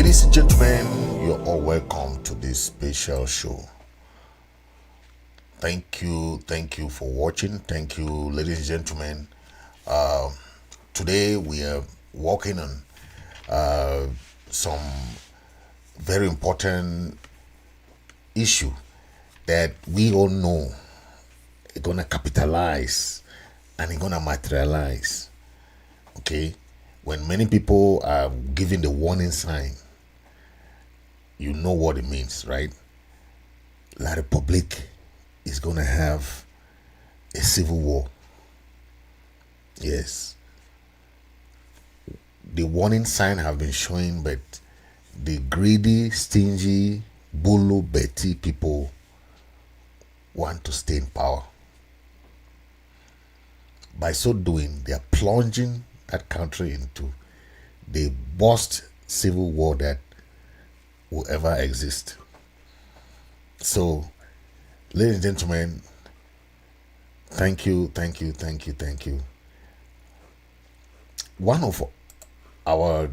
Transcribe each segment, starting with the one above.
Ladies and gentlemen, you're all welcome to this special show. Thank you for watching. Thank you, ladies and gentlemen. Today we are working on some very important issue that we all know are gonna capitalize and it's gonna materialize. Okay, when many people are giving the warning sign, you know what it means, right? La Republic is gonna have a civil war. Yes, the warning sign have been showing, but the greedy, stingy, Bulu Betty people want to stay in power. By so doing, they are plunging that country into the worst civil war that will ever exist. So, ladies and gentlemen, thank you. One of our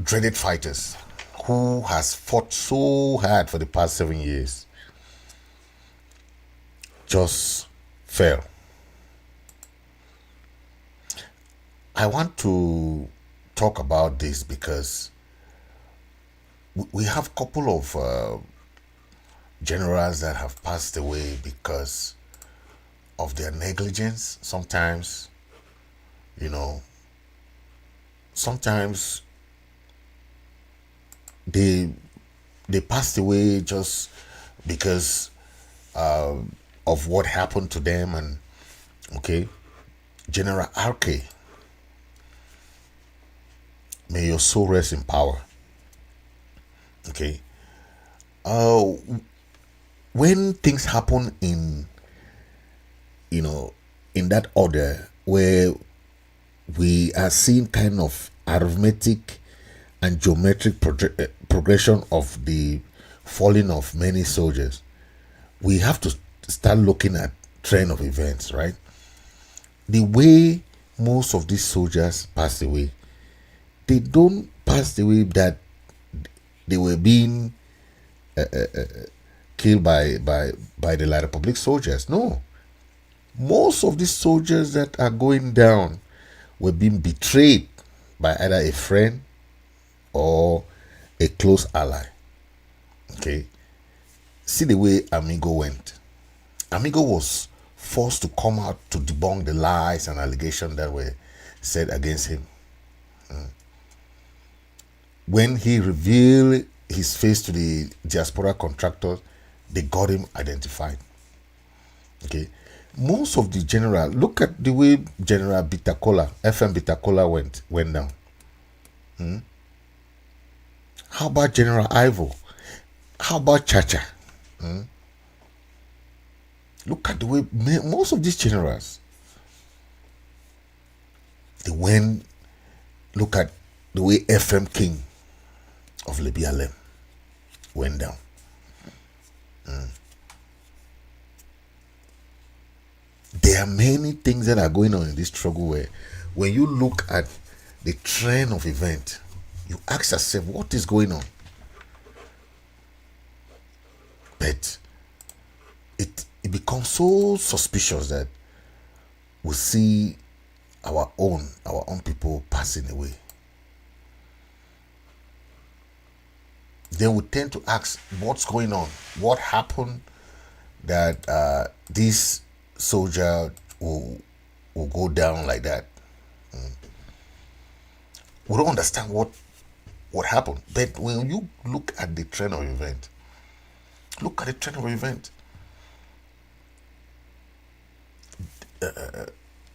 dreaded fighters who has fought so hard for the past 7 years just fell. I want to talk about this because we have a couple of generals that have passed away because of their negligence. Sometimes, sometimes they passed away just because of what happened to them. And okay, General RK, may your soul rest in power. Okay, when things happen in that order where we are seeing kind of arithmetic and geometric progression of the falling of many soldiers, we have to start looking at trend of events, right? The way most of these soldiers passed away, they don't pass away that they were being killed by the La Republic soldiers. No, most of these soldiers that are going down were being betrayed by either a friend or a close ally. Okay, see the way Amigo went. Amigo was forced to come out to debunk the lies and allegations that were said against him. When he revealed his face to the diaspora contractors, they got him identified. Okay, most of the general, look at the way General Bitakola, FM Bitakola went down. How about General Ivo? How about Chacha? Look at the way most of these generals, they went. Look at the way FM King of Libya went down. There are many things that are going on in this struggle where when you look at the trend of event, you ask yourself, what is going on? But it becomes so suspicious that we see our own people passing away. Then we tend to ask, what's going on? What happened that this soldier will go down like that? We don't understand what happened. But when you look at the trend of event,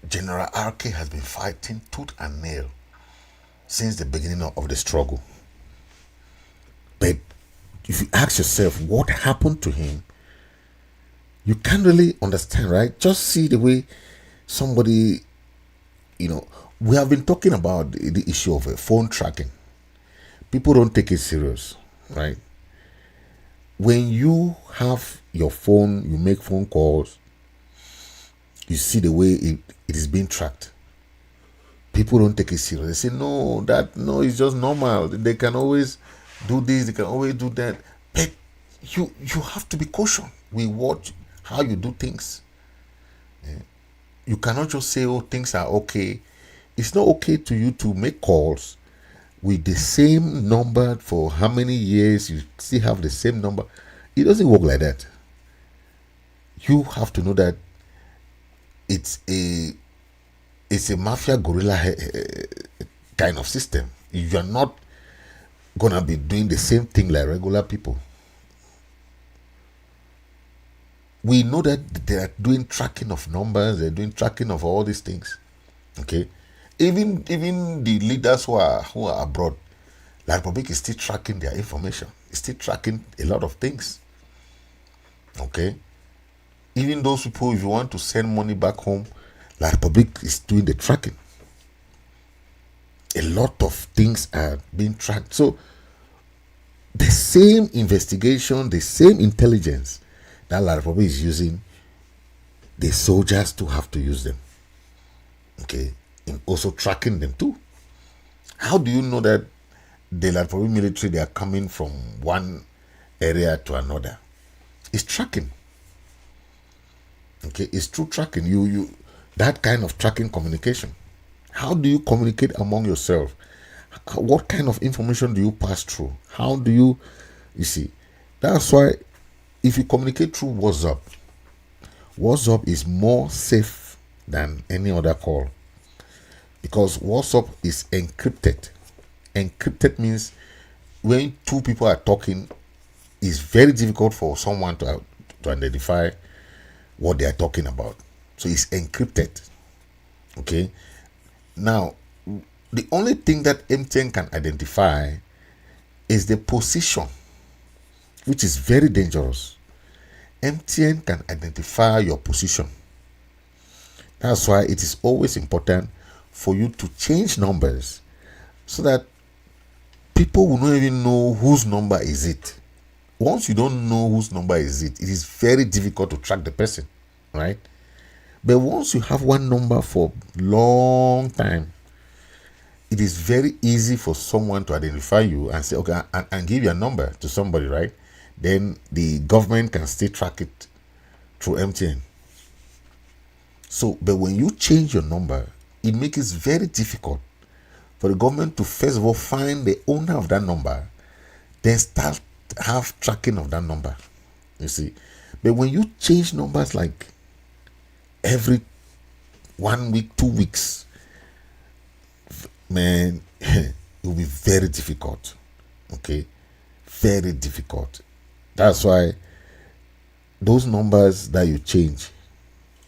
General RK has been fighting tooth and nail since the beginning of the struggle. But if you ask yourself what happened to him, you can't really understand, right? Just see the way somebody, we have been talking about the issue of phone tracking. People don't take it serious, right? When you have your phone, you make phone calls, you see the way it is being tracked. People don't take it serious. They say, no, it's just normal. They can always do this, they can always do that. But you have to be cautious. We watch how you do things. You cannot just say, oh, things are okay. It's not okay to you to make calls with the same number for how many years. You still have the same number. It doesn't work like that. You have to know that it's a mafia guerrilla kind of system. You are not gonna be doing the same thing like regular people. We know that they are doing tracking of numbers, they're doing tracking of all these things. Okay, even the leaders who are abroad, La Republic is still tracking their information. It's still tracking a lot of things. Okay, even those people, if you want to send money back home, La Republic is doing the tracking. A lot of things are being tracked. So the same investigation, the same intelligence that La Republic is using, the soldiers too have to use them. Okay, in also tracking them too. How do you know that the La Republic military, they are coming from one area to another? It's tracking. Okay, it's through tracking. You that kind of tracking communication. How do you communicate among yourself? What kind of information do you pass through? How do you see? That's why if you communicate through WhatsApp is more safe than any other call, because WhatsApp is encrypted. Encrypted means when two people are talking, it's very difficult for someone to identify what they are talking about. So it's encrypted. Okay. Now, the only thing that MTN can identify is the position, which is very dangerous. MTN can identify your position. That's why it is always important for you to change numbers so that people will not even know whose number is it. Once you don't know whose number is it, it is very difficult to track the person, right? But once you have one number for long time, it is very easy for someone to identify you and say, okay, and give your number to somebody, right? Then the government can still track it through MTN. So, but when you change your number, it makes it very difficult for the government to first of all find the owner of that number, then start have tracking of that number. You see, but when you change numbers like every 1 week, 2 weeks, man, it will be very difficult. Okay, very difficult. That's why those numbers that you change,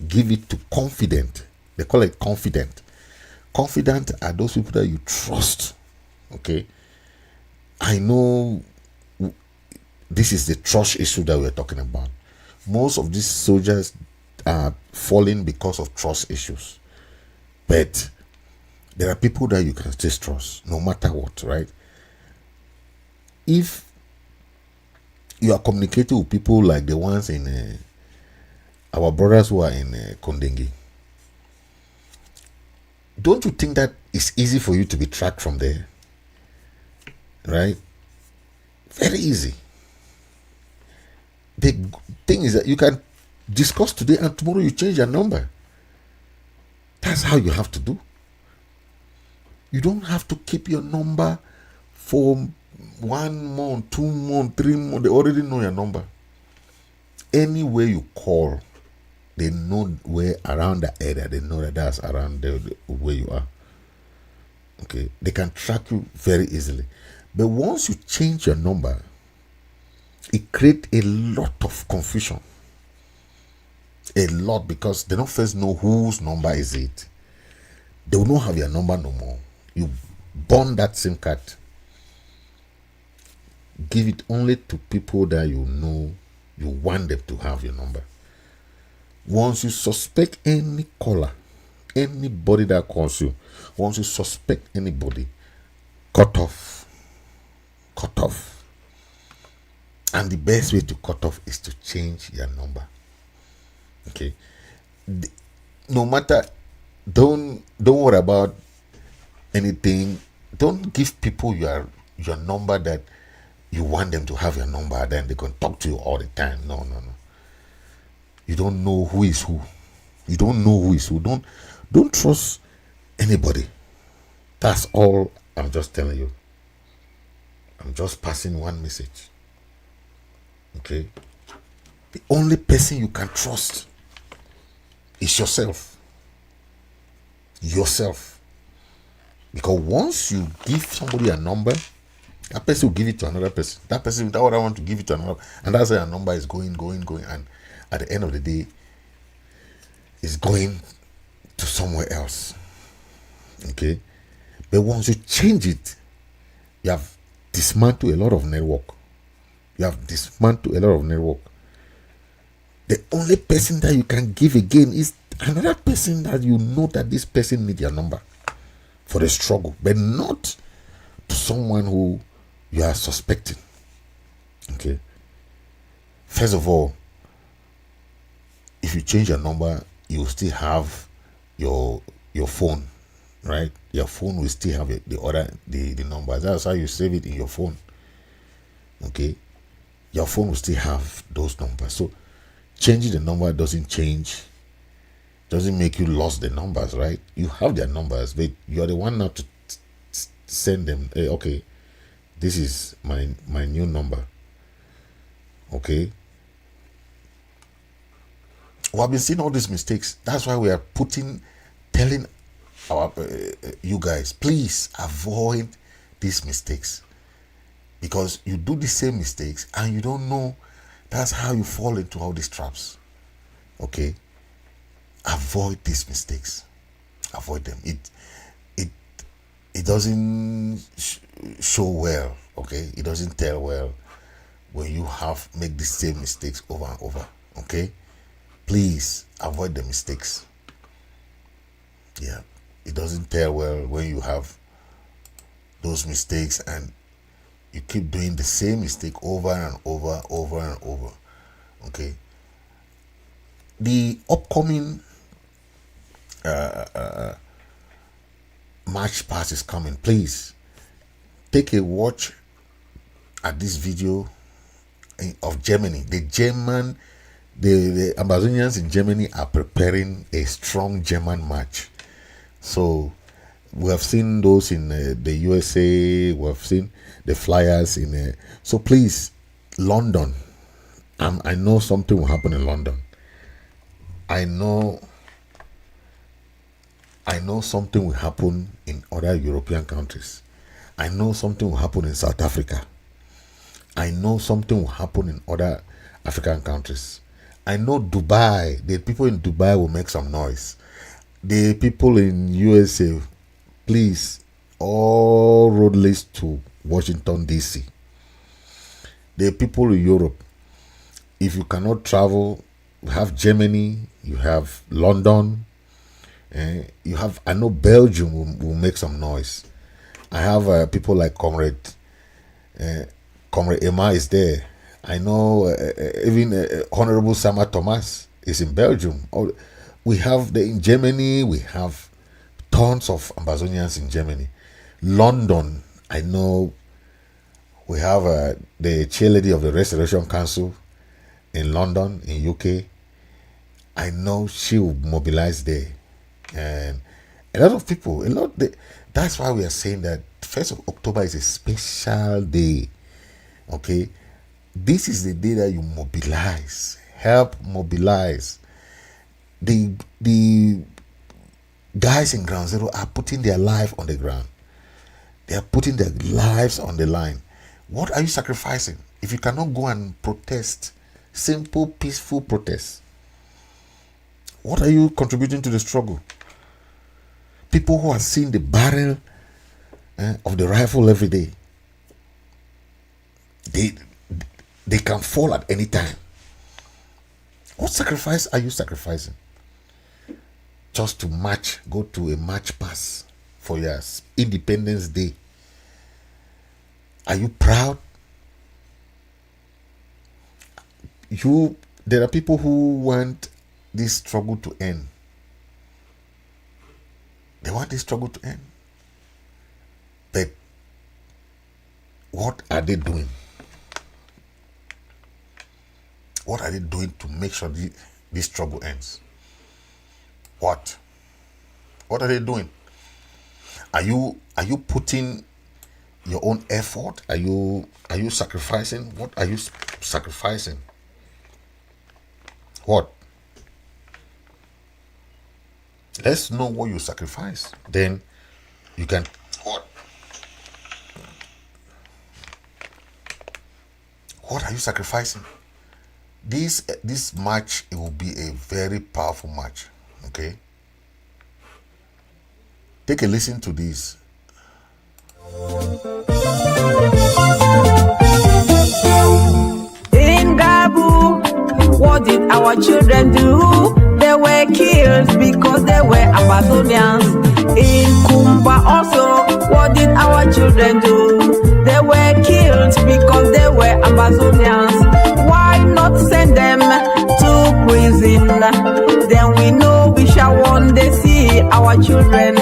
give it to confident. They call it confident. Confident are those people that you trust. Okay, I know this is the trust issue that we're talking about. Most of these soldiers are falling because of trust issues, but there are people that you can still trust no matter what, right? If you are communicating with people like the ones in our brothers who are in Kondengi, don't you think that it's easy for you to be tracked from there? Right? Very easy. The thing is that you can discuss today and tomorrow you change your number. That's how you have to do. You don't have to keep your number for 1 month, 2 months, 3 months. They already know your number. Anywhere you call, they know where around the area. They know that that's around where you are. Okay, they can track you very easily. But once you change your number, it creates a lot of confusion. A lot, because they don't first know whose number is it. They will not have your number no more. You burn that SIM card. Give it only to people that you know you want them to have your number. Once you suspect any caller, anybody that calls you, once you suspect anybody, cut off. Cut off. And the best way to cut off is to change your number. Okay. No matter, don't worry about anything. Don't give people your number that you want them to have your number, then they can talk to you all the time. No, no, no. You don't know who is who. You don't know who is who. Don't trust anybody. That's all I'm just telling you. I'm just passing one message. Okay? The only person you can trust is yourself. Yourself. Because once you give somebody a number, that person will give it to another person. That person, that other want to give it to another. And that's why a number is going. And at the end of the day, it's going to somewhere else. Okay? But once you change it, you have dismantled a lot of network. You have dismantled a lot of network. The only person that you can give again is another person that you know that this person needs your number for the struggle, but not to someone who you are suspecting. Okay. First of all, if you change your number, you will still have your phone, right? Your phone will still have the numbers. That's how you save it in your phone. Okay. Your phone will still have those numbers. So changing the number doesn't make you lost the numbers, right? You have their numbers, but you're the one now to send them, hey, okay, this is my new number. Okay. We have been seeing all these mistakes. That's why we are telling our you guys, please avoid these mistakes, because you do the same mistakes and you don't know. That's how you fall into all these traps. Okay. Avoid these mistakes. Avoid them. It doesn't show well. Okay. It doesn't tell well when you make the same mistakes over and over. Okay. Please avoid the mistakes. Yeah. It doesn't tell well when you have those mistakes and you keep doing the same mistake over and over. Okay. The upcoming March pass is coming. Please take a watch at this video of Germany. The Amazonians in Germany are preparing a strong German march. So we have seen those in the USA. We have seen the flyers in. So please, London. I know something will happen in London. I know something will happen in other European countries. I know something will happen in South Africa. I know something will happen in other African countries. I know Dubai. The people in Dubai will make some noise. The people in USA, please, all road leads to Washington, D.C. The people in Europe, if you cannot travel, you have Germany, you have London, I know Belgium will make some noise. I have people like Comrade Emma is there. I know even Honorable Sama Thomas is in Belgium. We have in Germany, we have tons of Amazonians in Germany. London, I know we have the chairlady of the Restoration Council in London, in UK. I know she will mobilize there. And a lot of people, that's why we are saying that 1st of October is a special day. Okay. This is the day that you mobilize, help mobilize. The guys in Ground Zero are putting their life on the ground. They are putting their lives on the line. What are you sacrificing? If you cannot go and protest, simple, peaceful protest, what are you contributing to the struggle? People who are seeing the barrel of the rifle every day, they can fall at any time. What sacrifice are you sacrificing? Just to go to a march pass for your Independence Day. Are you proud? There are people who want this struggle to end. They want this struggle to end. But what are they doing? What are they doing to make sure this struggle ends? What? What are they doing? Are you putting your own effort? Are you sacrificing? What are you sacrificing? What? Let's know what you sacrifice. Then you can. What? What are you sacrificing? This match, it will be a very powerful match. Okay. Take a listen to this. In Gabu, what did our children do? They were killed because they were Amazonians. In Kumba also, what did our children do? They were killed because they were Amazonians. Why not send them to prison? Then we know we shall one day see our children.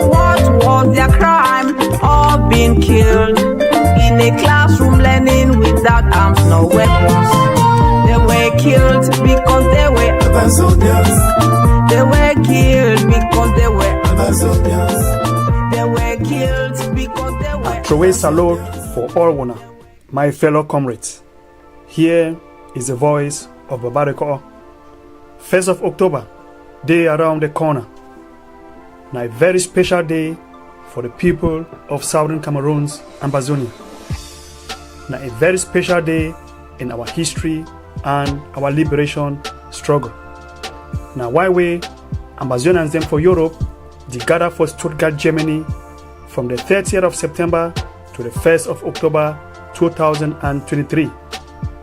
What was their crime of being killed? In a classroom learning without arms nor weapons. They were killed because they were Amazonians. They were killed because they were Amazonians. They were killed because they were. Throw a salute for all one, my fellow comrades. Here is the voice of Babareko. 1st of October, day around the corner. Now a very special day for the people of Southern Cameroon's Amazonia. Now a very special day in our history and our liberation struggle. Now why we Amazonians them for Europe, they gather for Stuttgart, Germany from the 30th of September to the 1st of October 2023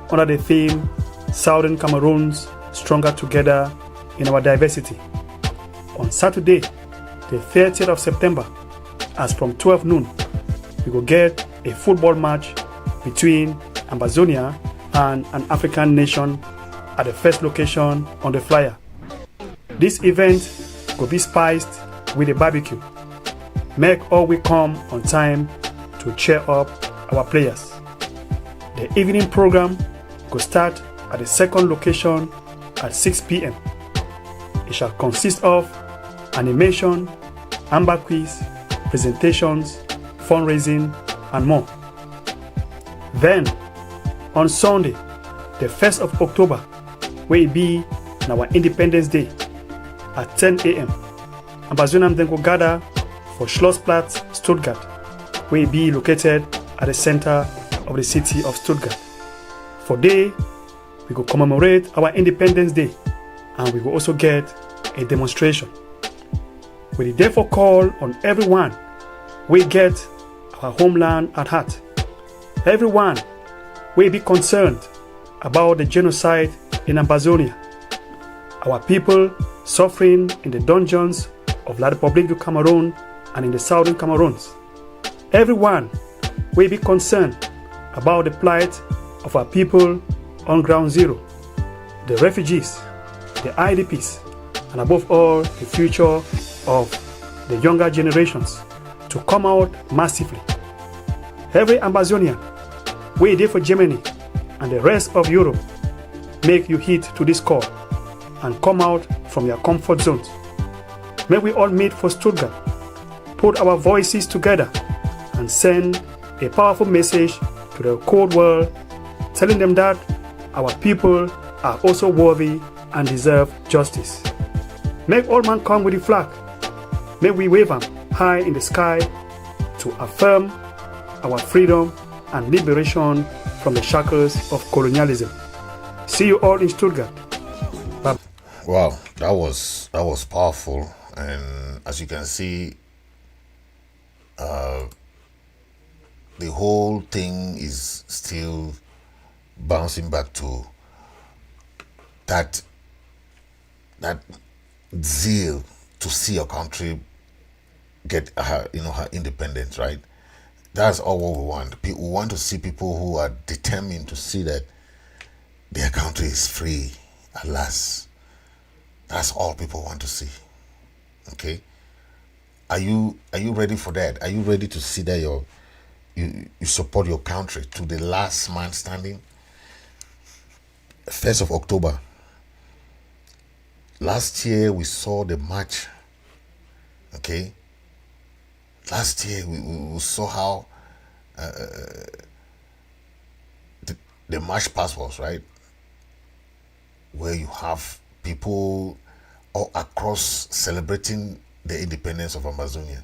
under the theme Southern Cameroons Stronger Together in Our Diversity. On Saturday, the 30th of September, as from 12 noon, we will get a football match between Amazonia and an African nation at the first location on the flyer. This event will be spiced with a barbecue. Make all we come on time to cheer up our players. The evening program will start at the second location at 6 p.m. It shall consist of animation, amber quiz, presentations, fundraising, and more. Then, on Sunday, the 1st of October, will be our Independence Day at 10 a.m. Amazonians then will gather for Schlossplatz, Stuttgart, will be located at the center of the city of Stuttgart. For day, we will commemorate our Independence Day, and we will also get a demonstration. We therefore call on everyone we get our homeland at heart. Everyone will be concerned about the genocide in Amazonia. Our people suffering in the dungeons of La République du Cameroon and in the southern Cameroons. Everyone will be concerned about the plight of our people on ground zero, the refugees, the IDPs, and above all, the future of the younger generations to come out massively. Every Amazonian, we there for Germany and the rest of Europe, make you heed to this call and come out from your comfort zones. May we all meet for Stuttgart, put our voices together, and send a powerful message to the cold world, telling them that our people are also worthy and deserve justice. Make all man come with the flag. May we wave them high in the sky to affirm our freedom and liberation from the shackles of colonialism. See you all in Stuttgart. Bye. Wow, that was powerful, and as you can see, the whole thing is still bouncing back to that zeal to see your country get her independence, right? That's all what we want. We want to see people who are determined to see that their country is free at last. That's all people want to see. Okay? Are you ready for that? Are you ready to see that you support your country to the last man standing? 1st of October. Last year we saw the march. Okay. Last year we saw how the march past was, right? Where you have people all across celebrating the independence of Amazonia.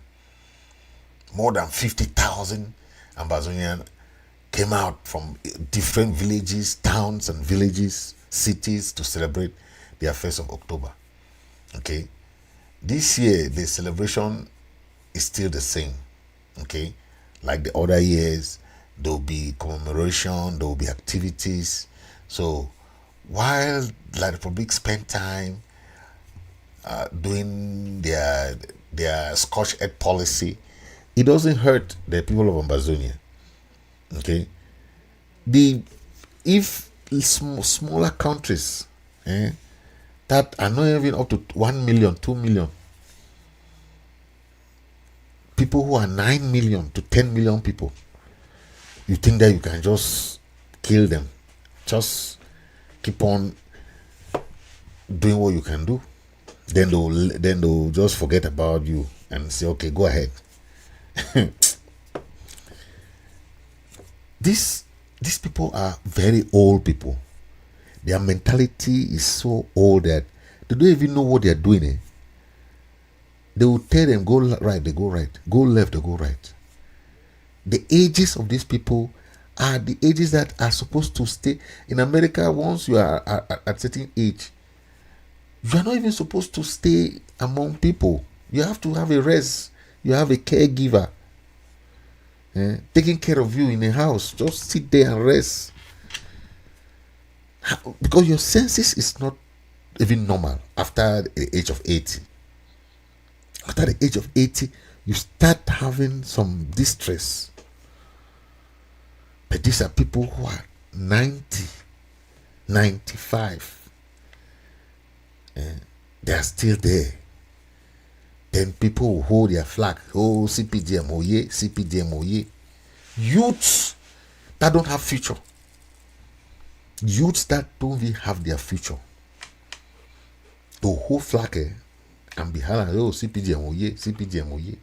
More than 50,000 Amazonians came out from different villages, towns and villages, cities to celebrate their 1st of October. Okay. This year, the celebration is still the same. Okay. Like the other years, there will be commemoration, there will be activities. So while La Republic spent time doing their Scotch Ed policy, it doesn't hurt the people of Amazonia. Okay, if smaller countries that are not even up to 1 million, 2 million, people who are 9 million to 10 million people, you think that you can just kill them, just keep on doing what you can do, then they'll just forget about you and say, okay, go ahead. These people are very old people. Their mentality is so old that they don't even know what they are doing. They will tell them go right, they go right. Go left, they go right. The ages of these people are the ages that are supposed to stay. In America, once you are at a certain age, you are not even supposed to stay among people. You have to have a rest. You have a caregiver taking care of you in a house. Just sit there and rest. Because your senses is not even normal after the age of 80. After the age of 80, you start having some distress. But these are people who are 90, 95. They are still there. Then people will hold their flag. Oh, CPDM, oh yeah, CPDM, oh yeah. Youths that don't have future. Youths that don't even have their future. The whole flag and be hollering, oh, CPDM, oh yeah, CPDM, oh yeah.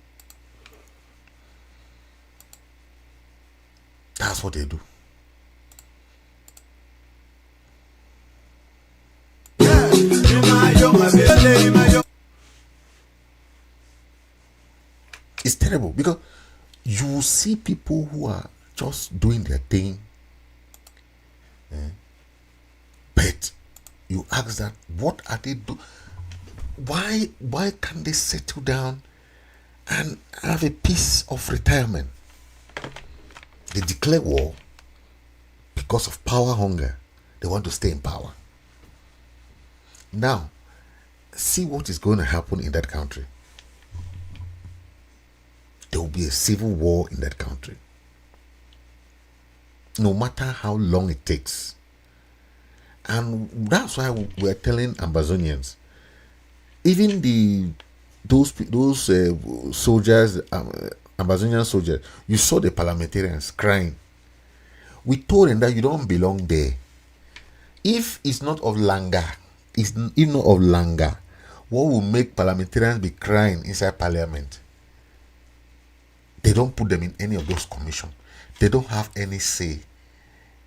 That's what they do. It's terrible because you see people who are just doing their thing, but you ask that, what are they doing? Why can't they settle down and have a piece of retirement? They declare war because of power hunger. They want to stay in power. Now, see what is going to happen in that country. There will be a civil war in that country. No matter how long it takes. And that's why we're telling Amazonians, even those soldiers, Amazonian soldiers, you saw the parliamentarians crying. We told them that you don't belong there. If it's not of Langa, if not of Langa, what will make parliamentarians be crying inside parliament? They don't put them in any of those commissions. They don't have any say.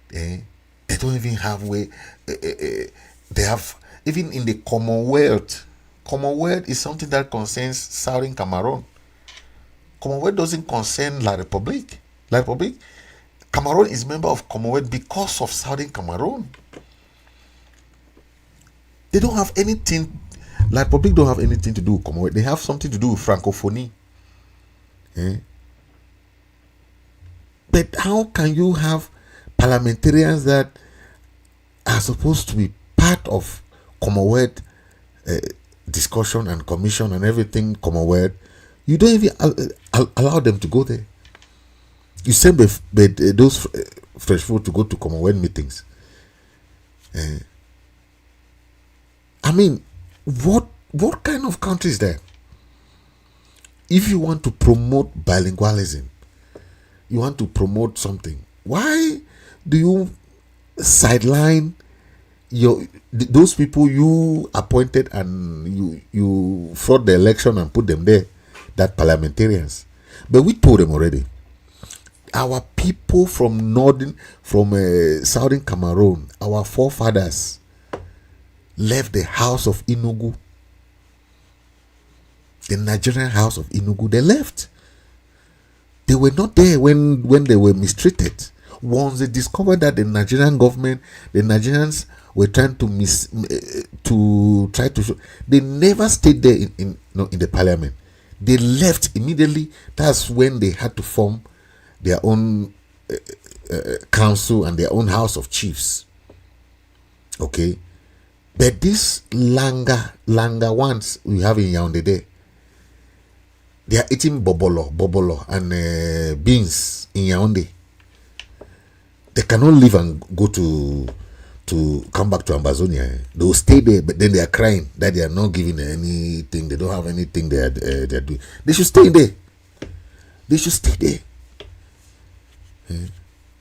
They don't even have way. They have, even in the Commonwealth. Commonwealth is something that concerns Southern Cameroon. Commonwealth doesn't concern La Republique. La Republique, Cameroon is member of Commonwealth because of Southern Cameroon. They don't have anything. La Republique don't have anything to do with Commonwealth. They have something to do with Francophonie. But how can you have parliamentarians that are supposed to be part of Commonwealth discussion and commission and everything Commonwealth? You don't even allow them to go there. You send those fresh food to go to Commonwealth meetings. I mean, what kind of country is that? If you want to promote bilingualism, you want to promote something, why do you sideline those people you appointed and you fraud the election and put them there, that parliamentarians? But we told them already, our people from southern Cameroon, our forefathers left the house of Enugu, the Nigerian house of Enugu. They left. They were not there when they were mistreated. Once they discovered that the Nigerian government, the Nigerians were trying to show, they never stayed there in the parliament. They left immediately. That's when they had to form their own council and their own house of chiefs. Okay, but these langa ones we have in Yaoundé there, they are eating bobolo and beans in Yaoundé. They cannot leave and go to come back to Ambazonia. They will stay there, but then they are crying that they are not giving anything. They don't have anything they are doing. They should stay there. They should stay there.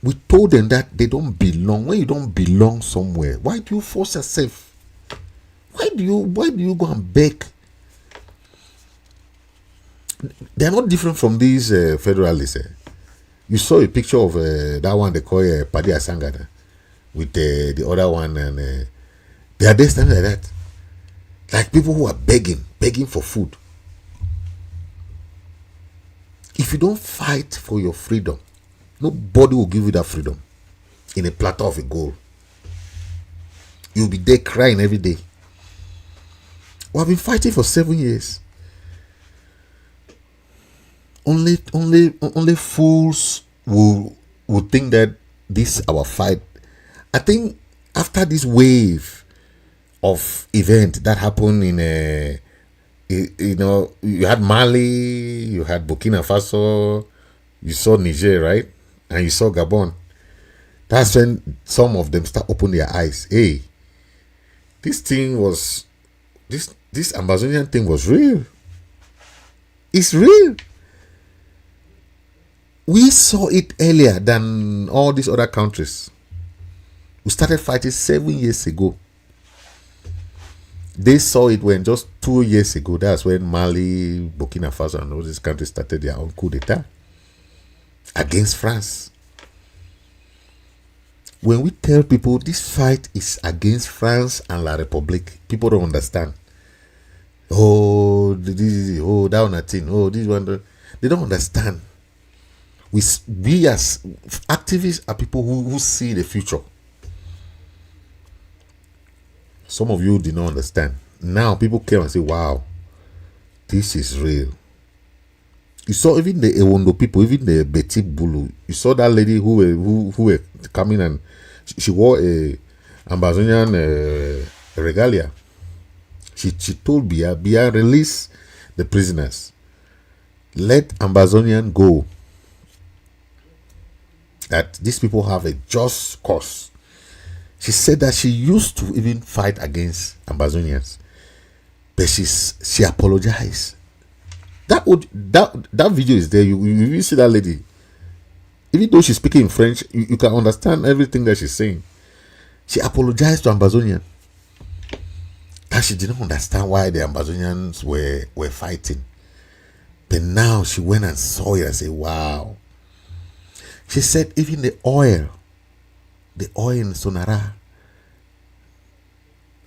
We told them that they don't belong. When you don't belong somewhere, why do you force yourself? Why do you go and beg? They are not different from these federalists. You saw a picture of that one they call Padi Asangada with the other one, and they are there standing like that, like people who are begging for food. If you don't fight for your freedom, nobody will give you that freedom in a platter of a gold. You'll be there crying every day. We have been fighting for 7 years. Only fools will think that this is our fight. I think after this wave of event that happened in you had Mali, you had Burkina Faso, you saw Niger, right? And you saw Gabon. That's when some of them start opening their eyes. Hey, this thing was this Amazonian thing was real. It's real. We saw it earlier than all these other countries. We started fighting 7 years ago. They saw it when just 2 years ago. That's when Mali, Burkina Faso, and all these countries started their own coup d'etat against France. When we tell people this fight is against France and La République, people don't understand. Oh, that one thing. Oh, this one. They don't understand. We as activists are people who see the future. Some of you did not understand. Now people came and say, wow, this is real. You saw even the Ewondo people, even the Beti Bulu. You saw that lady who were coming, and she wore a Amazonian regalia. She told Bia release the prisoners. Let Amazonian go. That these people have a just cause. She said that she used to even fight against Amazonians, but she apologized. That video is there. You see that lady. Even though she's speaking in French, you can understand everything that she's saying. She apologized to Amazonian. That she didn't understand why the Amazonians were fighting. But now she went and saw it and said, wow. She said even the oil in Sonara,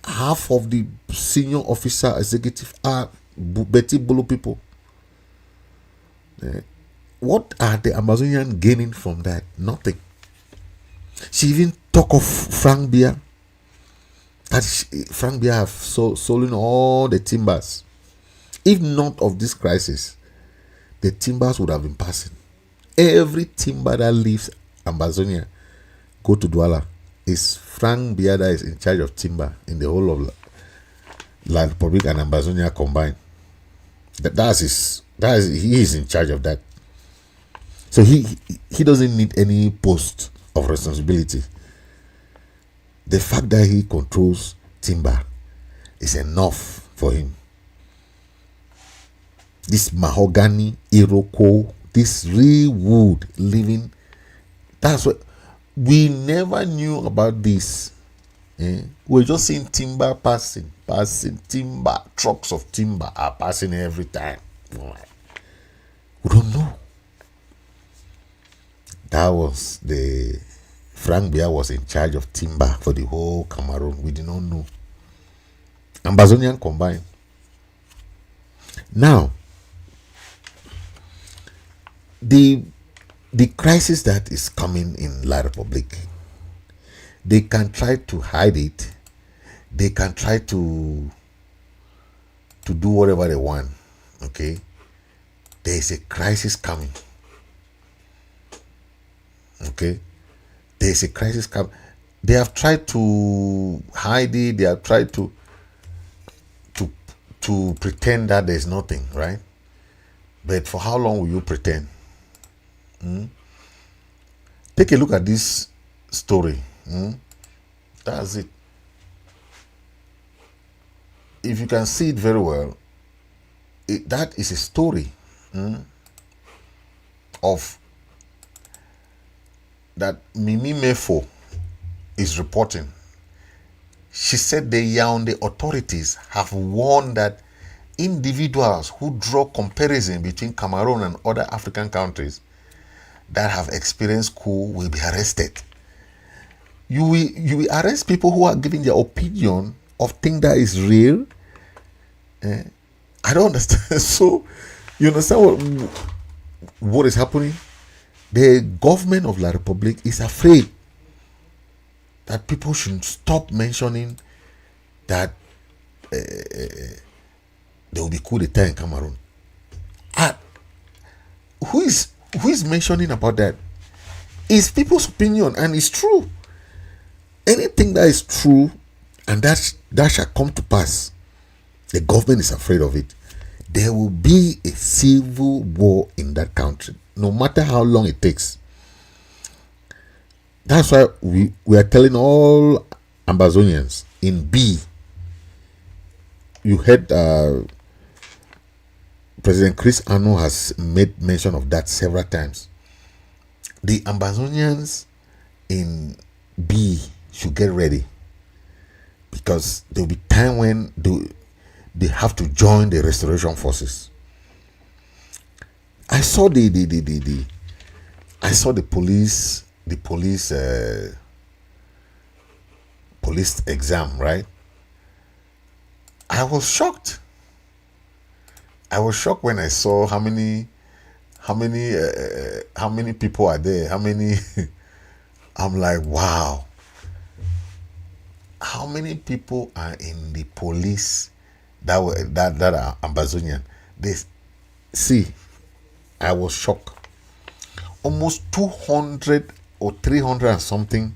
half of the senior officer executive are Beti Bulu people. What are the Amazonians gaining from that? Nothing. She even talk of Frank Bia. That Frank Bia have sold all the timbers. If not of this crisis, the timbers would have been passing. Every timber that leaves Amazonia go to Douala. Is Frank Bia that is in charge of timber in the whole of La Republic and Amazonia combined. He is in charge of that. So he doesn't need any post of responsibility. The fact that he controls timber is enough for him. this mahogany, iroko, this real wood living. That's what we never knew about this. We're just seeing timber passing, timber, trucks of timber are passing every time. We don't know. That was the Frank Biya was in charge of timber for the whole Cameroon. We did not know. Ambazonian combined. Now, the crisis that is coming in La Republic, they can try to hide it. They can try to do whatever they want. Okay, there is a crisis coming. Okay, there is a crisis coming. They have tried to hide it. They have tried to pretend that there's nothing, right? But for how long will you pretend? Take a look at this story. That's it. If you can see it very well, that is a story of that Mimi Mefo is reporting. She said the Yaoundé authorities have warned that individuals who draw comparison between Cameroon and other African countries that have experienced coup will be arrested. You will arrest people who are giving their opinion of things that is real. I don't understand. So, you understand what is happening? The government of La Republic is afraid that people should stop mentioning that there will be coup d'etat in Cameroon. Who is mentioning about that? It's people's opinion, and it's true. Anything that is true and that shall come to pass, the government is afraid of it. There will be a civil war in that country, no matter how long it takes. That's why we are telling all Ambazonians in B. You heard President Chris Ano has made mention of that several times. The Ambazonians in B should get ready, because there will be time when they have to join the restoration forces. I saw the police exam, right? I was shocked when I saw how many people are there, how many I'm like, wow, how many people are in the police that are Ambazonian? I was shocked. Almost 200 or 300 and something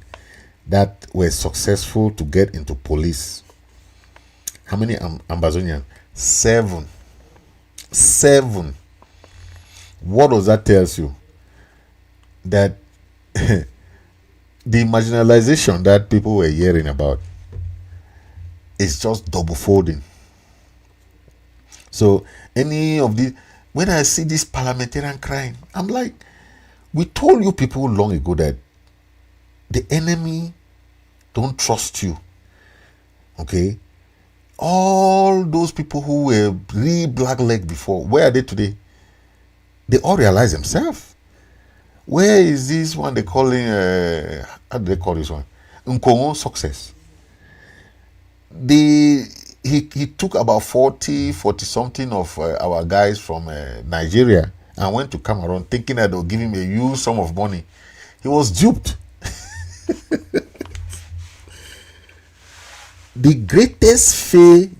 that were successful to get into police. How many Ambazonian? 7. What does that tell you? That the marginalization that people were hearing about is just double folding. So when I see this parliamentarian crime, I'm like, we told you people long ago that the enemy don't trust you. Okay? All those people who were really black-legged before, where are they today? They all realize themselves. Where is this one they calling, how do they call this one? Nkongo success. He took about 40 something of our guys from Nigeria and went to Cameroon thinking that they'll give him a huge sum of money. He was duped. The greatest fey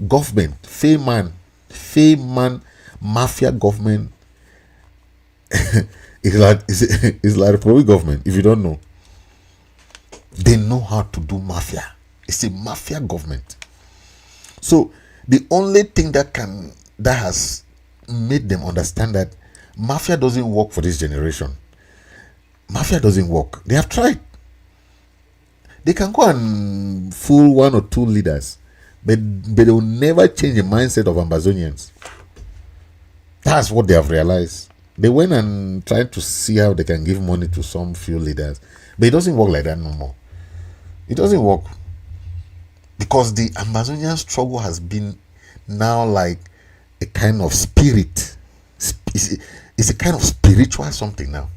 man, mafia government is like Republic government. If you don't know, they know how to do mafia. It's a mafia government. So the only thing that has made them understand that mafia doesn't work for this generation. Mafia doesn't work. They have tried. They can go and fool 1 or 2 leaders, but they will never change the mindset of Ambazonians. That's what they have realized. They went and tried to see how they can give money to some few leaders, but it doesn't work like that no more. It doesn't work because the Amazonian struggle has been now like a kind of spirit. It's a kind of spiritual something now.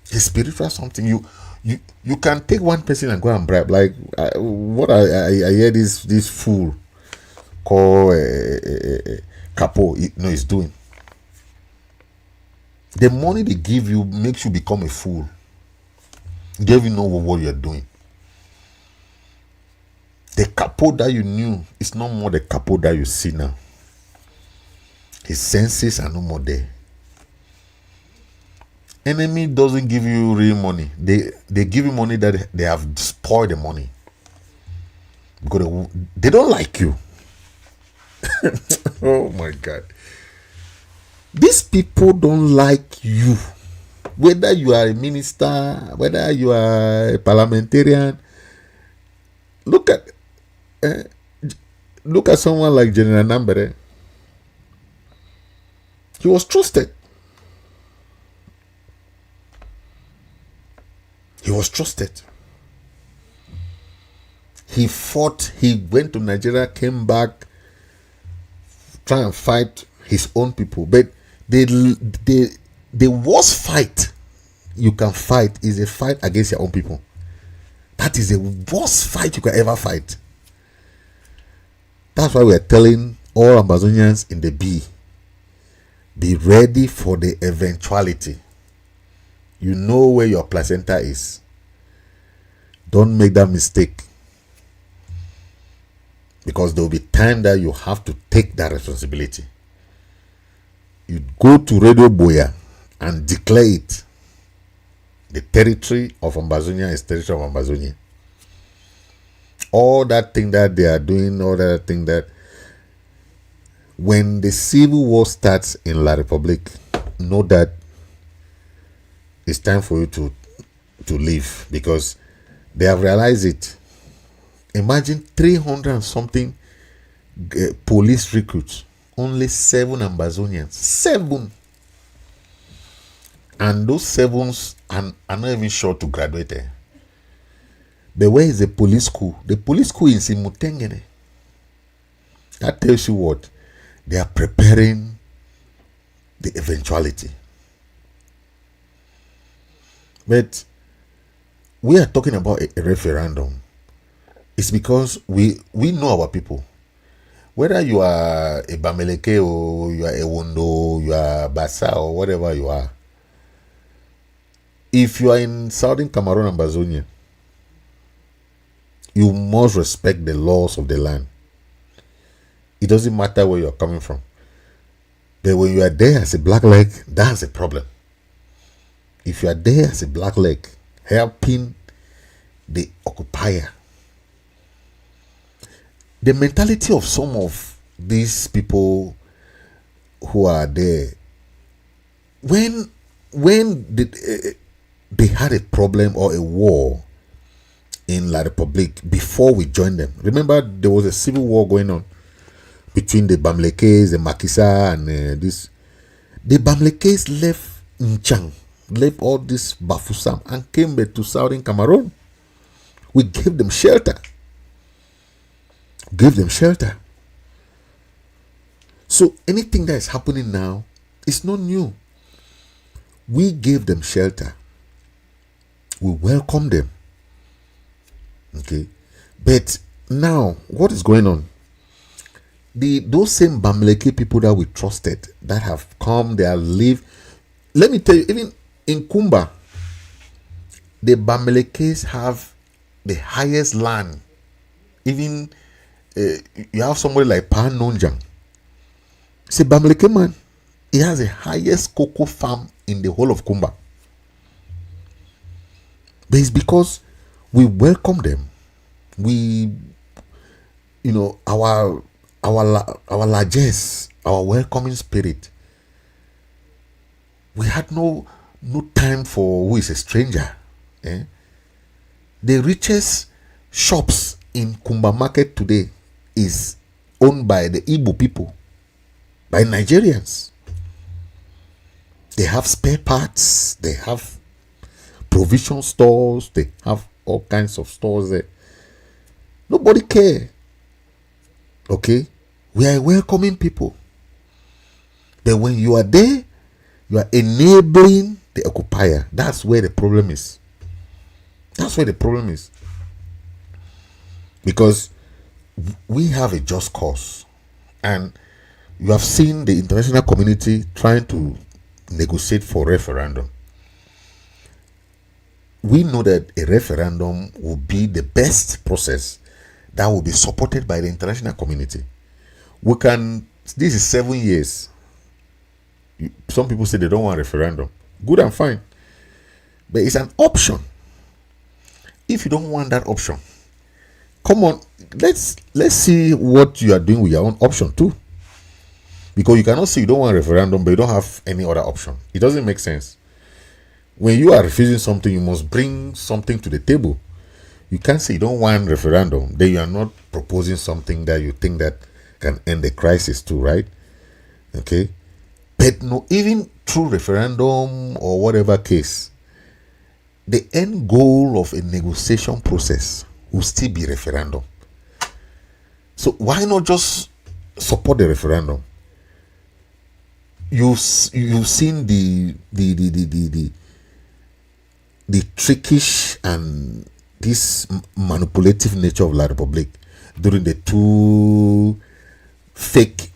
It's spiritual something. You can take one person and go and bribe. Like what I hear this fool called Capo, is doing. The money they give you makes you become a fool. You don't even know what you're doing. The Capo that you knew is no more the Capo that you see now. His senses are no more there. Enemy doesn't give you real money. They give you money that they have spoiled the money. Because they don't like you. Oh my God. These people don't like you. Whether you are a minister, whether you are a parliamentarian. Look at someone like General Nambere. He was trusted. He was trusted. He fought. He went to Nigeria, came back, try and fight his own people. But the worst fight you can fight is a fight against your own people. That is the worst fight you can ever fight. That's why we are telling all Amazonians in the be ready for the eventuality. You know where your placenta is. Don't make that mistake. Because there will be time that you have to take that responsibility. You go to Radio Boya and declare it. The territory of Amazonia is territory of Amazonia. All that thing that they are doing, all that thing that when the civil war starts in La Republique, know that it's time for you to leave because they have realized it. Imagine 300 and something police recruits, only 7 Amazonians. 7. And those 7s are not even sure to graduate. But where is the police school? The police school is in Mutengene. That tells you what? They are preparing the eventuality. But we are talking about a referendum. It's because we know our people. Whether you are a Bameleke or you are a Wondo, you are Basa or whatever you are. If you are in Southern Cameroon and Amazonia, you must respect the laws of the land. It doesn't matter where you are coming from. But when you are there as a black leg, that's a problem. If you are there as a black leg, helping the occupier, the mentality of some of these people who are there, when they had a problem or a war in La Republique before we joined them. Remember, there was a civil war going on between the Bamlekes, the Makisa, and this. The Bamlekes left Nchang, left all this Bafusam, and came back to Southern Cameroon. We gave them shelter. So anything that is happening now is not new. We gave them shelter. We welcome them. Okay. But now, what is going on? Those same Bamleke people that we trusted, that have come, they have lived. Let me tell you, even in Kumba, the Bamlekes have the highest land. Even you have somebody like Pan Nonjang. It's a Bamleke man. He has the highest cocoa farm in the whole of Kumba. But it's because we welcome them. We, our largesse, our welcoming spirit. We had no time for who is a stranger. The richest shops in Kumba market today is owned by the Igbo people. by Nigerians. They have spare parts, they have provision stores, they have all kinds of stores there. Nobody care. Okay? We are welcoming people. But when you are there, you are enabling the occupier. That's where the problem is. That's where the problem is. Because we have a just cause. And you have seen the international community trying to negotiate for referendum. We know that a referendum will be the best process that will be supported by the international community. This is 7 years. Some people say they don't want a referendum. Good and fine. But it's an option. If you don't want that option, come on, let's see what you are doing with your own option too. Because you cannot say you don't want a referendum, but you don't have any other option. It doesn't make sense. When you are refusing something, you must bring something to the table. You can't say you don't want referendum, then you are not proposing something that you think that can end the crisis too, right? Okay? But no, even through referendum or whatever case, the end goal of a negotiation process will still be referendum. So why not just support the referendum? You've seen the trickish and this manipulative nature of La Republic during the two fake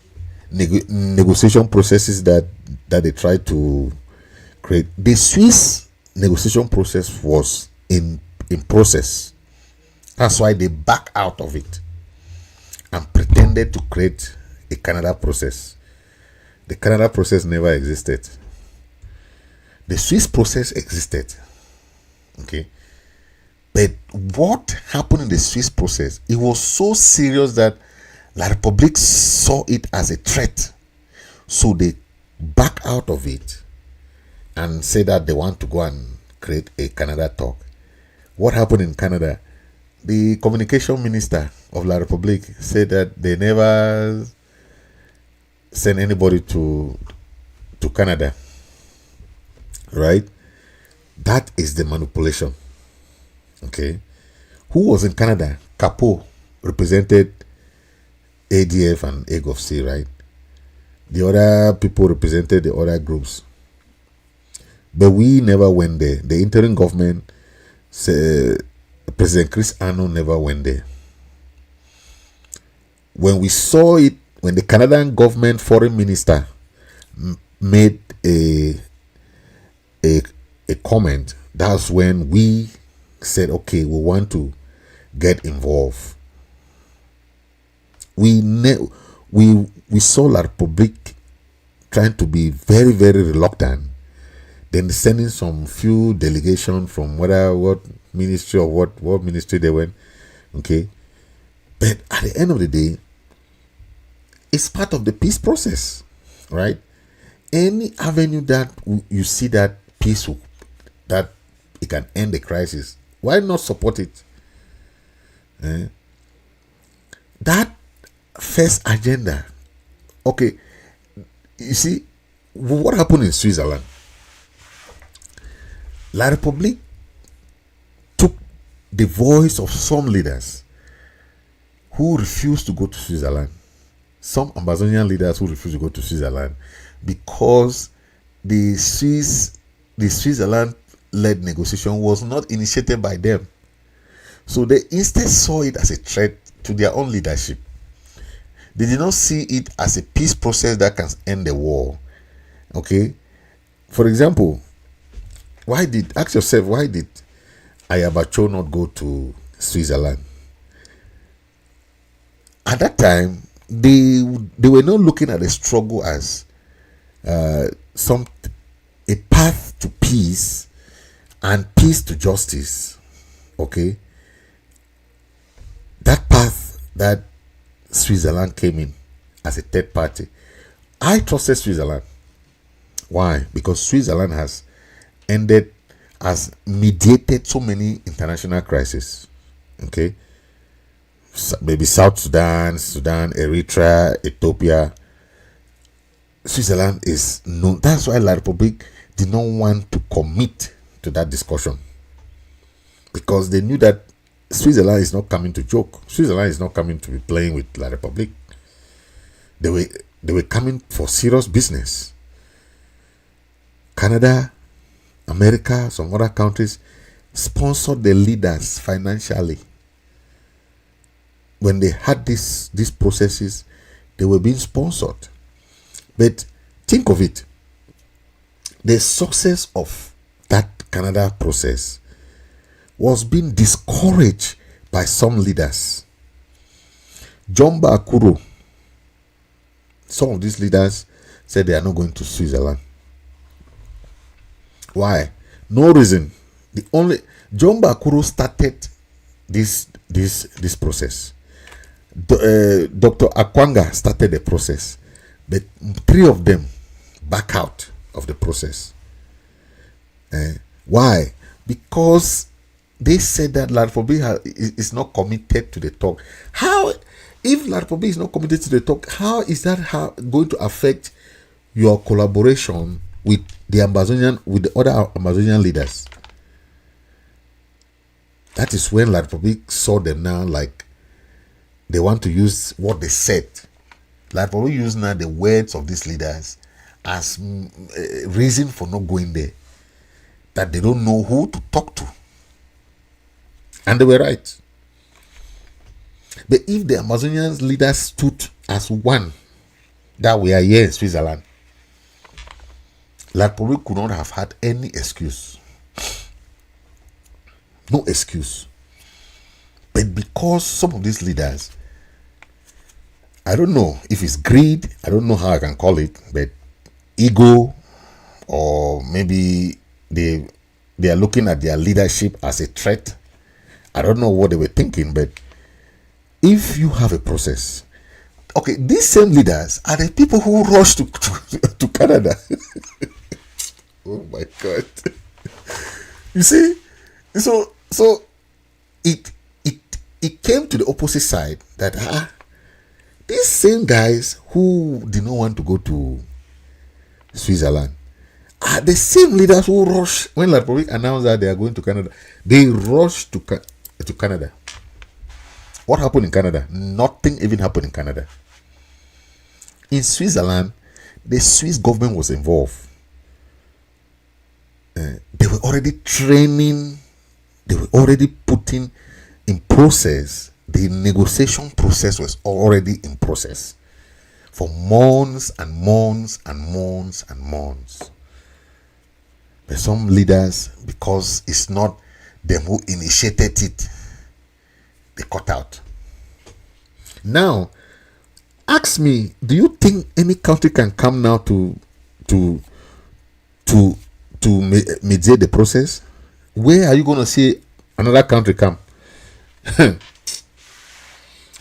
negotiation processes that they tried to create. The Swiss negotiation process was in process. That's why they back out of it and pretended to create a Canada process. The Canada process never existed. The Swiss process existed. Okay. But what happened in the Swiss process, it was so serious that La Republique saw it as a threat. So they back out of it and say that they want to go and create a Canada talk. What happened in Canada? The communication minister of La Republique said that they never send anybody to Canada. Right? That is the manipulation. Okay. Who was in Canada? Capo represented ADF and AGOFC, right? The other people represented the other groups. But we never went there. The interim government, President Chris Ano never went there. When we saw it, when the Canadian government foreign minister made a comment, that's when we said, okay, we want to get involved. We saw La Republique trying to be very, very reluctant, then sending some few delegation from what ministry or what ministry they went. Okay, but at the end of the day, it's part of the peace process, right? Any avenue that you see that peaceful, that it can end the crisis, why not support it? That first agenda. Okay, you see what happened in Switzerland. La Republique took the voice of some leaders who refused to go to Switzerland, some Amazonian leaders who refused to go to Switzerland, because the Switzerland-led negotiation was not initiated by them. So they instead saw it as a threat to their own leadership. They did not see it as a peace process that can end the war. Okay? For example, ask yourself, why did Ayabacho not go to Switzerland? At that time, they were not looking at the struggle as a path to peace and peace to justice. Okay? That path that Switzerland came in as a third party. I trusted Switzerland. Why? Because Switzerland has mediated so many international crises. Okay? Maybe South Sudan, Eritrea, Ethiopia. Switzerland is known. That's why La Republique did not want to commit to that discussion, because they knew that Switzerland is not coming to joke. Switzerland is not coming to be playing with La Republique. They were coming for serious business. Canada, America, some other countries sponsored the leaders financially. When they had these processes, they were being sponsored. But think of it. The success of that Canada process was being discouraged by some leaders. John Bakuro, some of these leaders said they are not going to Switzerland. Why? No reason. The only John Bakuro started this process. Dr. Akwanga started the process, but 3 of them back out of the process. Why? Because they said that La Republique is not committed to the talk. How, if La Republique is not committed to the talk, how is that going to affect your collaboration with the other Amazonian leaders? That is when La Republique saw them now like they want to use what they said. La Republique used now the words of these leaders as reason for not going there. That they don't know who to talk to. And they were right. But if the Amazonian leaders stood as one, that we are here in Switzerland, La Republique could not have had any excuse. No excuse. But because some of these leaders, I don't know if it's greed, I don't know how I can call it, but ego, or maybe they are looking at their leadership as a threat. I don't know what they were thinking, but if you have a process, okay, these same leaders are the people who rush to Canada. Oh my God. You see, so it came to the opposite side that these same guys who did not want to go to Switzerland are the same leaders who rush when La Republique announced that they are going to Canada. They rushed to Canada. What happened in Canada? Nothing even happened in Canada. In Switzerland, the Swiss government was involved. They were already training, they were already putting in process. The negotiation process was already in process for months and months and months and months. But some leaders, because it's not them who initiated it, they cut out. Now, ask me, do you think any country can come now to mediate the process? Where are you going to see another country come? It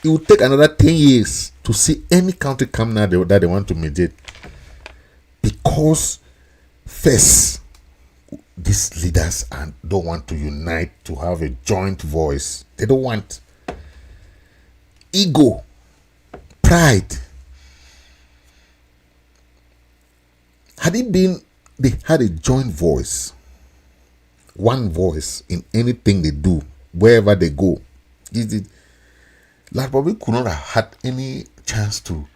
will take another 10 years to see any country come now that they want to mediate. Because first, these leaders don't want to unite, to have a joint voice. They don't want. Ego, pride. Had it been they had a joint voice, one voice in anything they do, wherever they go, La Republique could not have had any chance to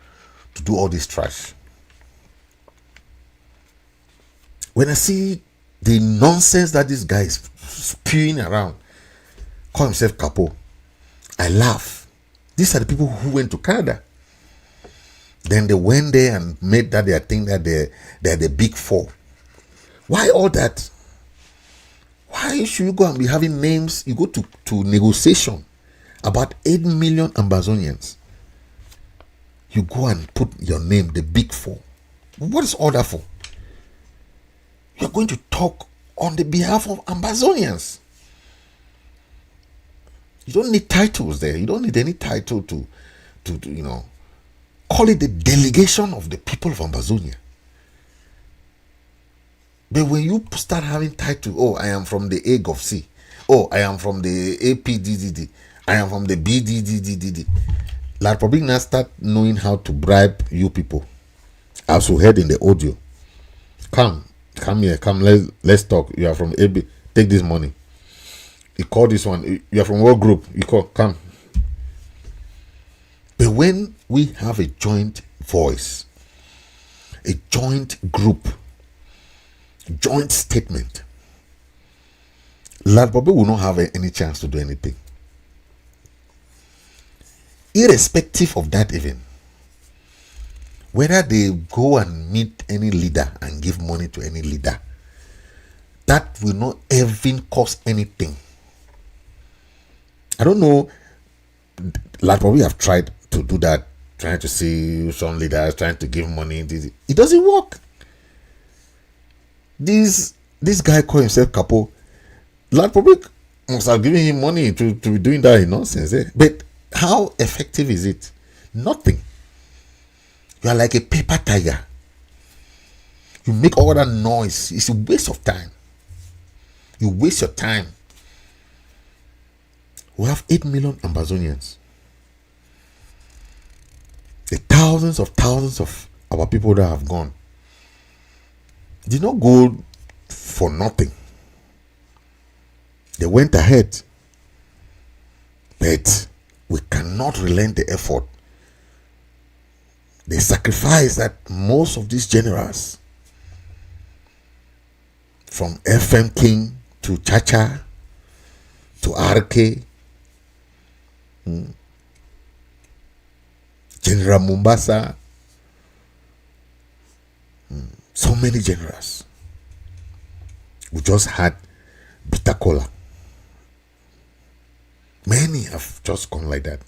do all this trash. When I see the nonsense that this guy is spewing around, call himself Capo, I laugh. These are the people who went to Canada. Then they went there and made that their thing, that they're the big 4. Why all that? Why should you go and be having names? You go to negotiation about 8 million Amazonians. You go and put your name, the big 4. What is all that for? You're going to talk on the behalf of Amazonians. You don't need titles there. You don't need any title to call it the delegation of the people of Amazonia. But when you start having title, oh, I am from the A of C. Oh, I am from the APDDD. I am from the BDDDD. La Republique now start knowing how to bribe you people. as we heard in the audio, come here, come, let's talk. You are from AB, take this money. You call this one, you are from what group? You call, come. But when we have a joint voice, a joint group, joint statement, Lad Bobby will not have any chance to do anything. Irrespective of that, even whether they go and meet any leader and give money to any leader, that will not even cost anything. I don't know, Lad Bobby have tried to do that, trying to see some leaders, trying to give money. It doesn't work. This guy called himself Capo. Lad Bobby must have given him money to be doing that nonsense. But how effective is it? Nothing. You are like a paper tiger. You make all that noise. It's a waste of time. You waste your time. We have 8 million Amazonians. The thousands of our people that have gone did not go for nothing. They went ahead. But we cannot relent the effort. The sacrifice that most of these generals, from FM King to Chacha to RK, General Mombasa, so many generals. We just had bitter cola. Many have just gone like that.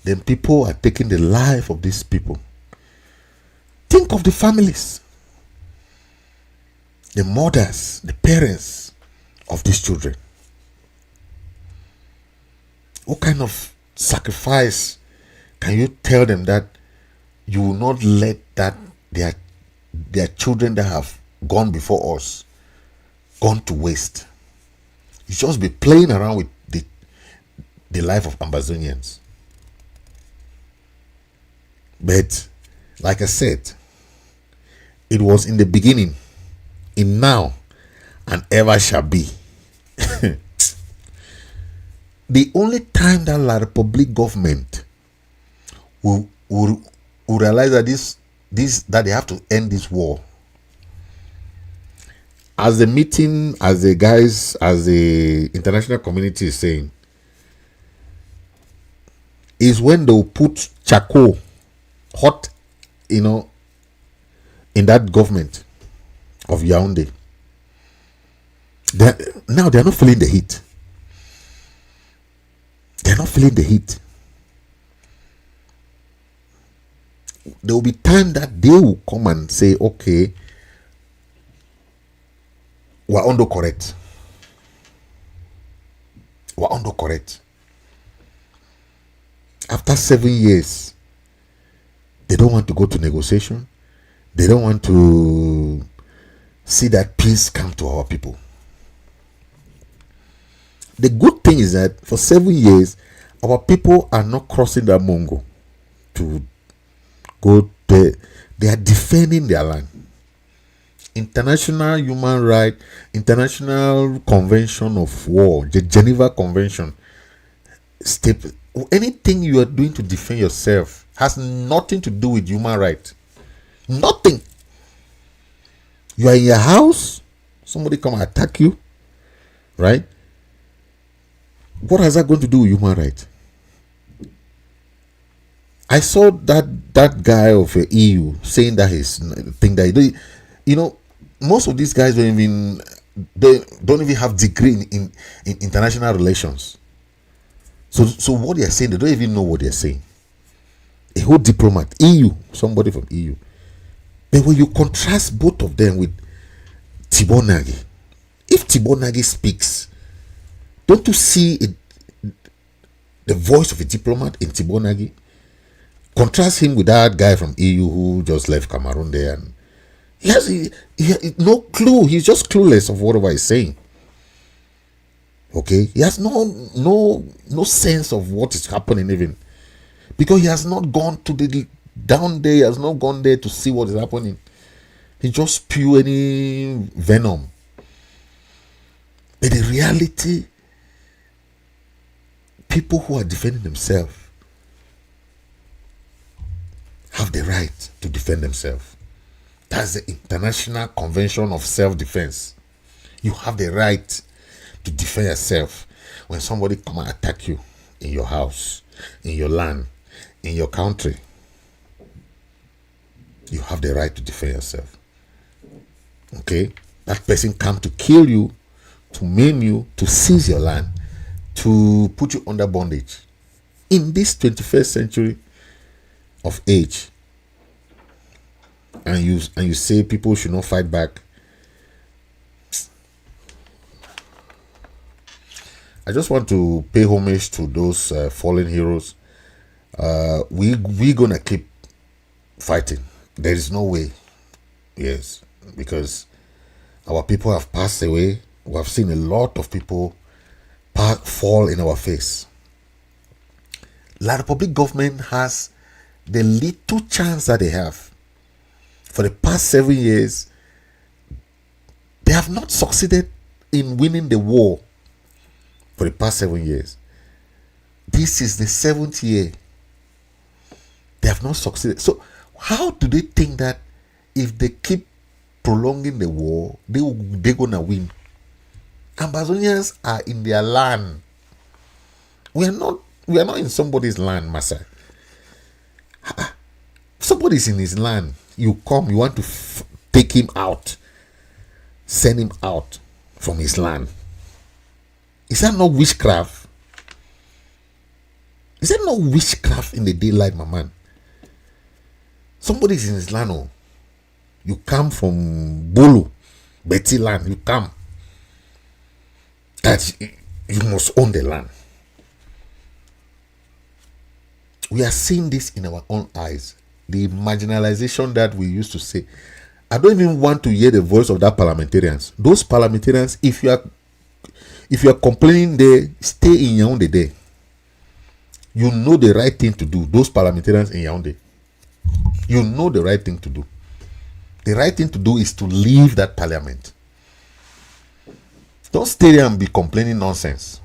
Then people are taking the life of these people. Think of the families, the mothers, the parents of these children. What kind of sacrifice can you tell them that you will not let that their children that have gone before us gone to waste? You just be playing around with the life of Amazonians. But like I said, it was in the beginning, in now, and ever shall be. The only time that La Republic government will realize that that they have to end this war, as the meeting, as the guys, as the international community is saying, is when they'll put charcoal, hot, in that government of Yaoundé. Now they're not feeling the heat. They're not feeling the heat. There will be time that they will come and say, okay, we're under correct. We're under correct. After 7 years, they don't want to go to negotiation. They don't want to see that peace come to our people. The good thing is that for 7 years, our people are not crossing the Mongo to go there. They are defending their land. International human rights, International Convention of War, the Geneva Convention, anything you are doing to defend yourself has nothing to do with human rights. Nothing. You are in your house, somebody come and attack you, right? What has that going to do with human rights? I saw that guy of the EU saying that his thing that most of these guys don't even have degree in international relations. So what they are saying, they don't even know what they are saying. A whole diplomat, EU, somebody from EU. But when you contrast both of them with Tibor Nagy, if Tibor Nagy speaks, don't you see the voice of a diplomat in Tibor Nagy? Contrast him with that guy from EU who just left Cameroon there, and he has no clue. He's just clueless of whatever he's saying. Okay, he has no sense of what is happening, even because he has not gone to the down there. He has not gone there to see what is happening. He just spew any venom. But the reality, people who are defending themselves have the right to defend themselves. That's the International Convention of Self-Defense. You have the right to defend yourself when somebody come and attack you in your house, in your land, in your country. You have the right to defend yourself. Okay? That person come to kill you, to maim you, to seize your land, to put you under bondage. In this 21st century of age, and you say people should not fight back. I just want to pay homage to those fallen heroes. We're gonna keep fighting. There is no way. Yes, because our people have passed away. We have seen a lot of people fall in our face. La Republic government has the little chance that they have. For the past 7 years, they have not succeeded in winning the war. For the past 7 years. This is the 7th year. They have not succeeded. So how do they think that if they keep prolonging the war, they're gonna win? Ambazonians are in their land. We are not in somebody's land, Massa. Somebody's in his land. You come, you want to take him out, send him out from his land. Is that not witchcraft? Is that not witchcraft in the daylight, my man? Somebody's in his land. Oh. You come from Bulu, Betty land. You come. That you must own the land. We are seeing this in our own eyes. The marginalization that we used to say. I don't even want to hear the voice of that parliamentarians. Those parliamentarians, if you are complaining there, stay in Yaoundé there. You know the right thing to do. Those parliamentarians in Yaoundé. You know the right thing to do. The right thing to do is to leave that parliament. Don't stay there and be complaining nonsense.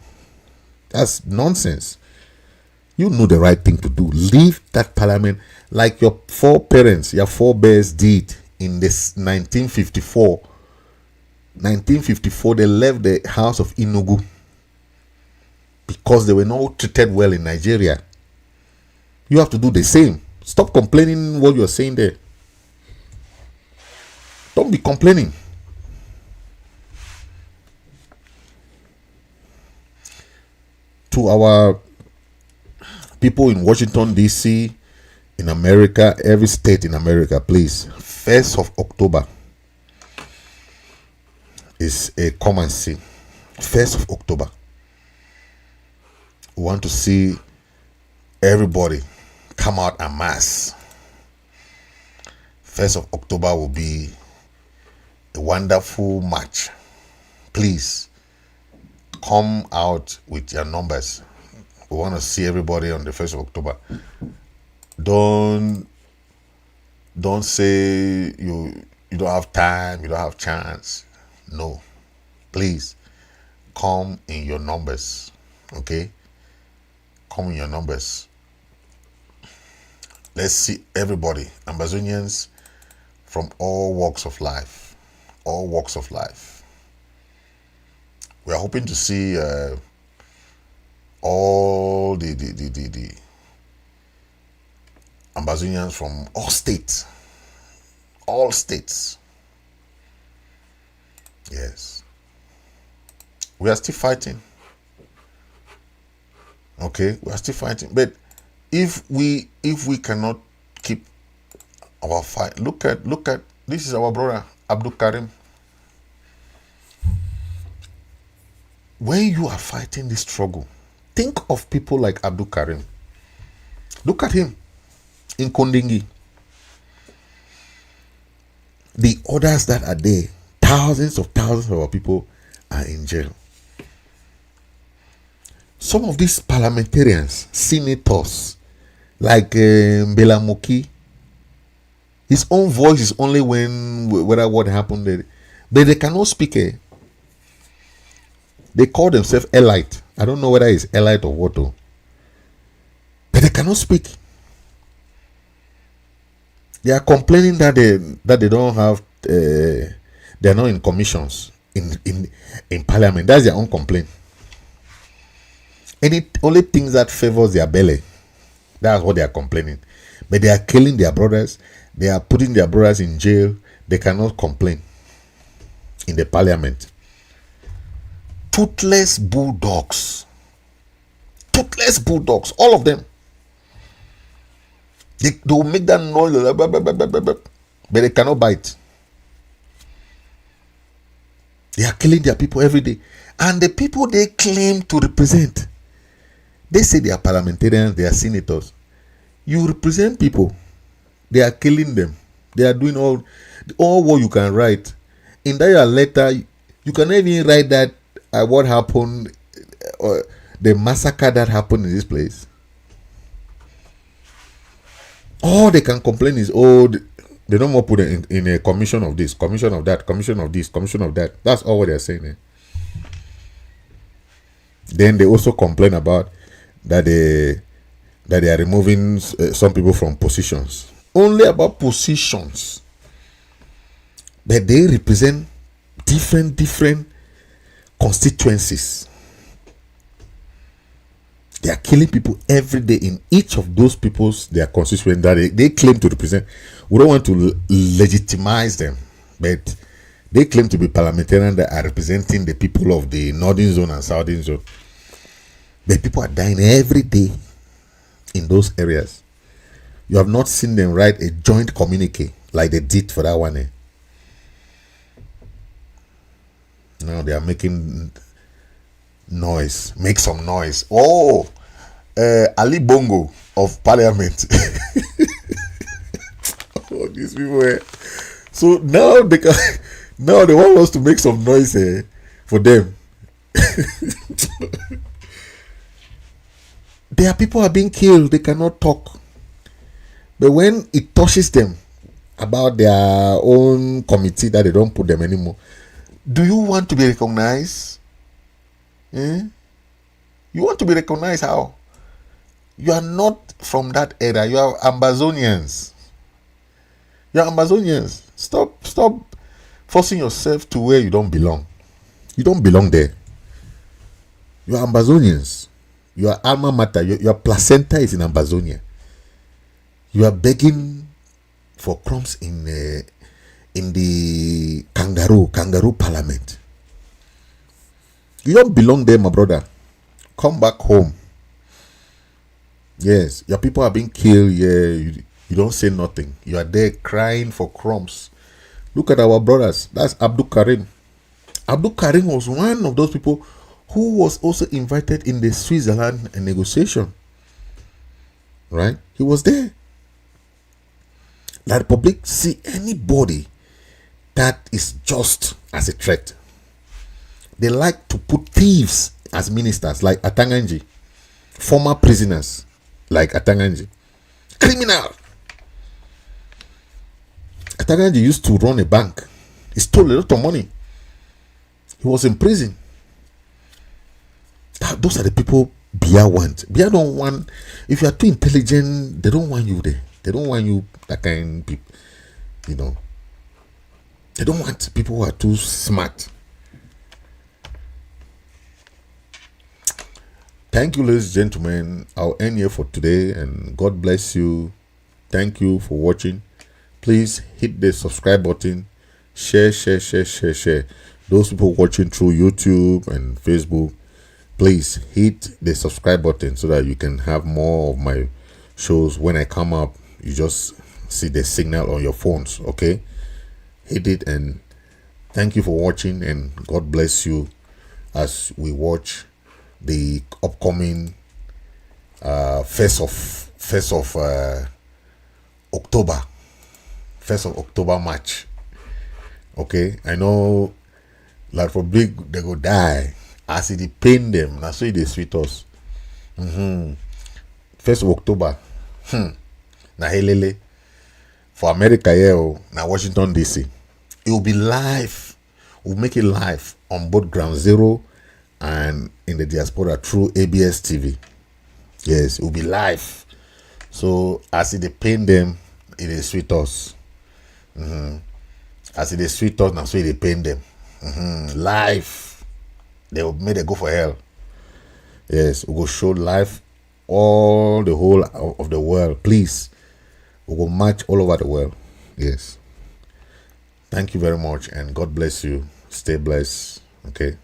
That's nonsense. You know the right thing to do. Leave that parliament like your foreparents, your forebears did in this 1954. 1954, they left the house of Enugu because they were not treated well in Nigeria. You have to do the same. Stop complaining what you're saying there. Don't be complaining. To our people in Washington, D.C., in America, every state in America, please, 1st of October is a come and see. 1st of October. We want to see everybody come out en masse. 1st of October will be a wonderful march. Please come out with your numbers. We want to see everybody on the 1st of October. Don't say you don't have time, you don't have chance. No. Please come in your numbers. Okay? Come in your numbers. Let's see everybody, Ambazonians from all walks of life. All walks of life. We are hoping to see all the Ambazonians from all states. All states. Yes. We are still fighting. Okay, we are still fighting. But if we cannot keep our fight, look at this is our brother Abdul Karim. When you are fighting this struggle, think of people like Abdul Karim. Look at him in Kondingi. The others that are there, thousands of our people are in jail. Some of these parliamentarians, senators, like Mbela Moki, His own voice is only when whether what happened there. But they cannot speak. They call themselves elite. I don't know whether it's elite or what. But they cannot speak. They are complaining that they don't have. They are not in commissions in parliament. That's their own complaint. Any only things that favors their belly. That's what they are complaining. But they are killing their brothers. They are putting their brothers in jail. They cannot complain in the parliament. Toothless bulldogs. Toothless bulldogs. All of them. They will make that noise, but they cannot bite. They are killing their people every day. And the people they claim to represent, they say they are parliamentarians, they are senators. You represent people. They are killing them. They are doing all what you can write. In that your letter, you cannot even write that what happened, or the massacre that happened in this place. All they can complain is, they don't want to put it in a commission of this, commission of that, commission of this, commission of that. That's all what they're saying. Then they also complain about that they are removing some people from positions. Only about positions. But they represent different constituencies. They are killing people every day in each of those people's their constituents that they claim to represent. We don't want to legitimize them, but they claim to be parliamentarians that are representing the people of the northern zone and southern zone. But people are dying every day in those areas. You have not seen them write a joint communique like they did for that one. Now they are making noise. Make some noise. Ali Bongo of Parliament. These people. So now they want us to make some noise for them. Their people are being killed. They cannot talk. But when it touches them about their own committee that they don't put them anymore, do you want to be recognized? You want to be recognized how? You are not from that area. You are Amazonians. You are Amazonians. Stop forcing yourself to where you don't belong. You don't belong there. You are Amazonians. Your alma mater, your placenta is in Amazonia. You are begging for crumbs in the kangaroo parliament. You don't belong there, my brother. Come back home. Yes, your people are being killed. Yeah, you don't say nothing. You are there crying for crumbs. Look at our brothers. That's Abdul Karim. Abdul Karim was one of those people who was also invited in the Switzerland negotiation. Right? He was there. Let the public see anybody that is just as a threat. They like to put thieves as ministers like Atanganji, former prisoners like Atanganji, criminal. Atanganji used to run a bank. He stole a lot of money. He was in prison. Those are the people Bia want. Bia don't want. If you are too intelligent, they don't want you there. They don't want you that kind of people. You know. They don't want people who are too smart. Thank you, ladies and gentlemen. I'll end here for today, and God bless you. Thank you for watching. Please hit the subscribe button. Share. Those people watching through YouTube and Facebook, please hit the subscribe button so that you can have more of my shows. When I come up, you just see the signal on your phones. Okay, hit it, and thank you for watching, and God bless you as we watch the upcoming first of October match. Okay, I know like for big they go die as it pain them. That's why they sweet us. 1st of October. Na helele. for America here, now Washington DC. It will be live. We'll make it live on both Ground Zero and in the diaspora through ABS TV. Yes, it will be live. So as it pain them, it is sweet us. As it is sweet us, now so it pain them. Live. They will make it go for hell. Yes, we will show live all the whole of the world. Please, we will march all over the world. Yes. Thank you very much, and God bless you. Stay blessed. Okay.